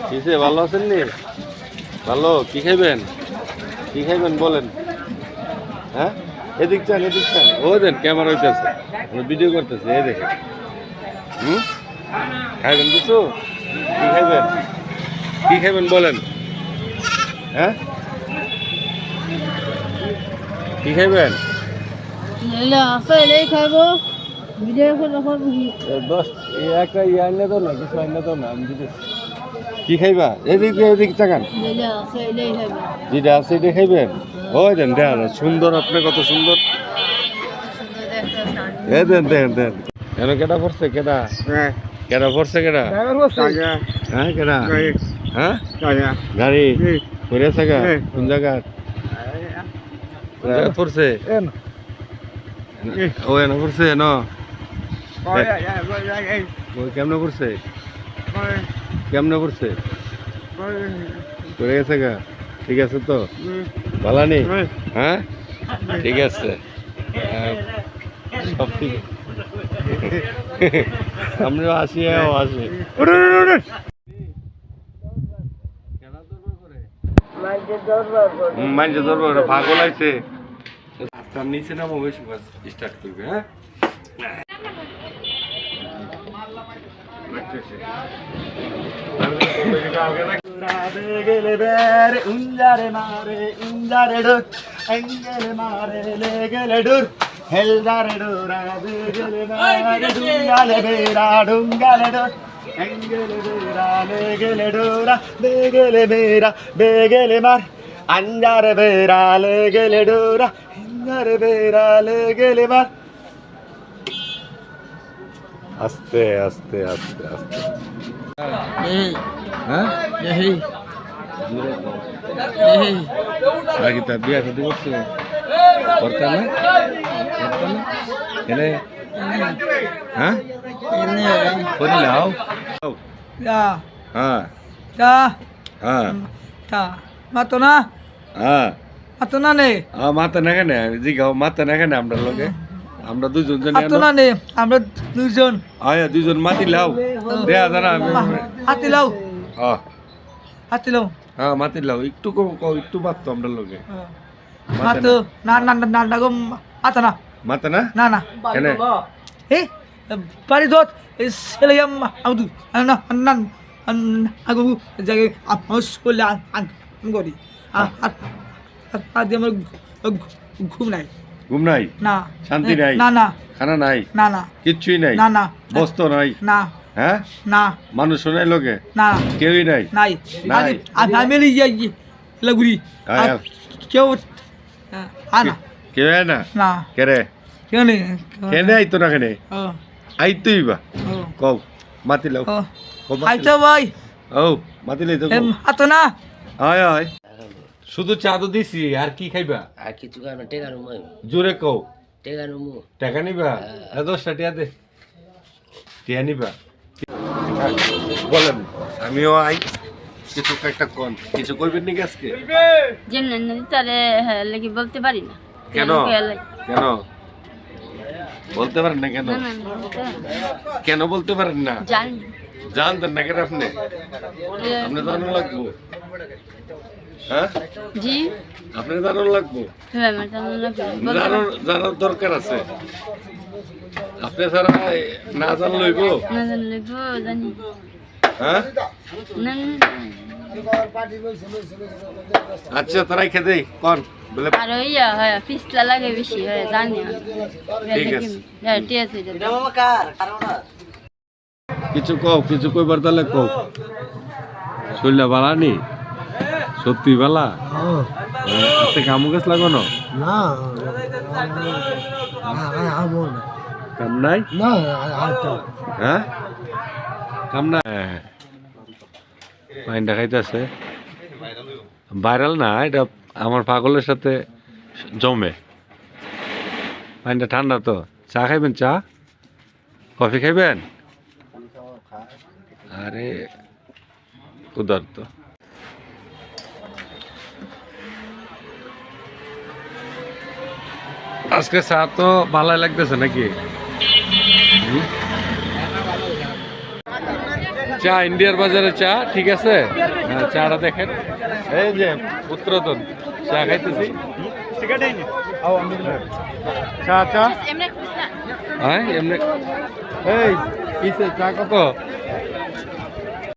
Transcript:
কিসে ভালো আছেন নি? ভালো। কি খাইবেন? কি খাইবেন বলেন? হ্যাঁ, এদিক চান এদিক চান। ও দেন ক্যামেরা হইতেছে, ভিডিও করতেছে, এই দেখেন। খাইবেন কিছু? কি খাইবেন? কি খাইবেন বলেন? হ্যাঁ, কি খাইবেন? খাবো ভিডিও দশ একটা ইয়ে আনলে তো না, কিছু আনলে তো না, আমি দিতেছি। কি খাইবা? এদিক চাকান। যেটা আছে এটা খাইবেন। ওই দেন দেন, সুন্দর। আপনি কত সুন্দর। দেন দেন দেন। কেন কেটা পড়ছে? কেটা কেটা পড়ছে? কেটা? হ্যাঁ, কেটা? হ্যাঁ, গাড়ি পড়ে থাকা কোন জায়গা? কোন জায়গা পড়ছে? ও এনে পড়ছে ন? কেমনে পড়ছে? কেমনে পড়ছে? পড়ে গেছে গা? ঠিক আছে তো? ভালো নেই? হ্যাঁ, ঠিক আছে। সব ঠিক। আমরাও আসি, ও আসি। মাইন্ডে ধরবো, পাগল আছে। তার নিচে নামো, বেশি স্টার্ট করবে। হ্যাঁ, अंजार बेराले गेले डोरा, अंजार बेराले गेले मार। আস্তে আস্তে আস্তে আস্তে। হ্যাঁ, আগে তার বিয়া শাদী করছে? করতে না? এনে হ্যাঁ করে নাও। হ্যাঁ হ্যাঁ মাতো না হ্যাঁ, মাতো না নে মাথা না কেন জিগাও? মাথা না কেন? আমরা লোকে আমরা দুজন জানি মাতো না নে, আমরা দুজন। আয়া দুজন মাতি লাও দেয়া জানা। হাতি লাও, হ্যাঁ হাতি লাও। হ্যাঁ, মাতি লাও। একটু কম কও, একটু মারতো আমরা লোকে। মাতো না না না না গো, মাতো না মাথা না না না কেন? এ বাড়ি দত সেলাম আউদু না না আগু জায়গায় আপস করলে গরি আজ আমার ঘুম নাই। ঘুম নাই? না শান্তি নাই? না না খানা নাই? না না কিচ্ছুই নাই? না না বস্ত্র নাই? না হ্যাঁ, না মানুষ নাই লোকে? না কেউই নাই? নাই নাই। আমি লাগুরি আয়, কেউ আনা কেউ আয় না? না কেরে? কেউ নেই কেনে আইতো না? কেনে আইতোই বা? কও মাতি লাও। আইতো ভাই। ও মাতি লই তো। আতো না আয় আয়। শুধু চা তো দিছি, আর কি খাইবা? আর কিছু কারণ টেকা নুমু জোরে কও। টেকা নুমু টাকা নিবা? 10টা টিয়া দে। টিয়া নিবা? বলেন, আমিও আই। কিছু একটা কোন কিছু কইবেন নাকি আজকে? যেমন তাহলে লাগি বলতে পারি না। কেন? কেন বলতে পারেন না? কেন কেন বলতে পারেন না? জানি জানতেন না কেন আপনি? আপনি জানানো লাগবো। হ্যাঁ, জি, আপনি জানানো লাগবো। জানার দরকার আছে। আপনি ছাড়া না জানলে হইব? না জানলে জানি। হ্যাঁ, আচ্ছা তারাই খেতে কন বলে। আর ইয়া হয় পিছলা লাগে বেশি হয়, জানি। ঠিক আছে। হ্যাঁ, ঠিক আছে। কিছু কও, কিছু কইবার তাহলে কও। শরীরটা ভালো নি? সত্যি ভালো? আজকে কামু গাছ লাগানো? না কাম নাই? না হ্যাঁ, কাম নাই। মাইন্ডা খাইতেছে ভাইরাল না, এটা আমার পাগলের সাথে জমে। মাইন্ডা ঠান্ডা তো। চা খাইবেন? চা কফি খাইবেন? আরে উদার তো। আজকে চা তো ভালোই লাগতেছে নাকি? চা ইন্ডিয়ার বাজারে চা, ঠিক আছে। হ্যাঁ, চাটা দেখেন, এই যে উত্তরতন চা খাইতেছি। চা চা হ্যাঁ এমনি। এই কিসে চা কত?